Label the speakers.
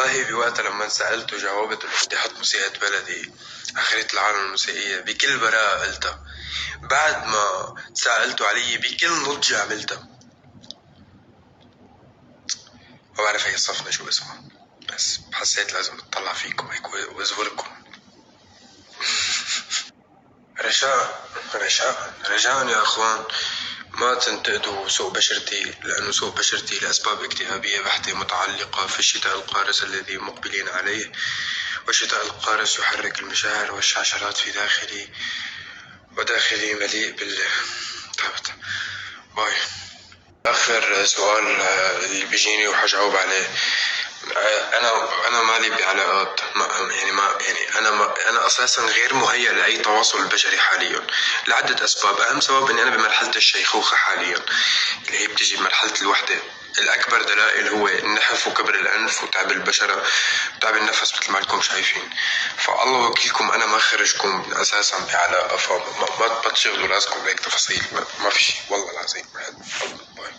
Speaker 1: والله بوقت لما سألته جاوبت إنه بدي أحط موسيقى بلدي آخرية العالم الموسيقية بكل براءة قلتها. بعد ما سألته علي بكل نضج عملتها. ما بعرف هي الصفنة شو اسمها، بس حسيت لازم أطلع فيكم هيك وأزوركم. رجاء يا أخوان، ما تنتقدوا سوء بشرتي، لأنه سوء بشرتي لأسباب اكتئابية بحتة متعلقة في الشتاء القارس الذي مقبلين عليه. والشتاء القارس يحرك المشاعر والشعشرات في داخلي، وداخلي مليء تعبت. باي. آخر سؤال اللي بيجيني وحجاوب عليه. أنا مالي بعلاقات، أنا أساسا غير مهيأ لأي تواصل بشري حاليا لعدة أسباب. أهم سبب إني أنا بمرحلة الشيخوخة حاليا، اللي هي بتجي بمرحلة الوحدة. الأكبر دلائل هو النحف وكبر الأنف وتعب البشرة وتعب النفس مثل ما انكم شايفين. فالله وكيلكم أنا ما خرجكم أساسا بعلاقة، فما تشغلوا راسكم بهيك تفاصيل. ما في شي والله العظيم. باي.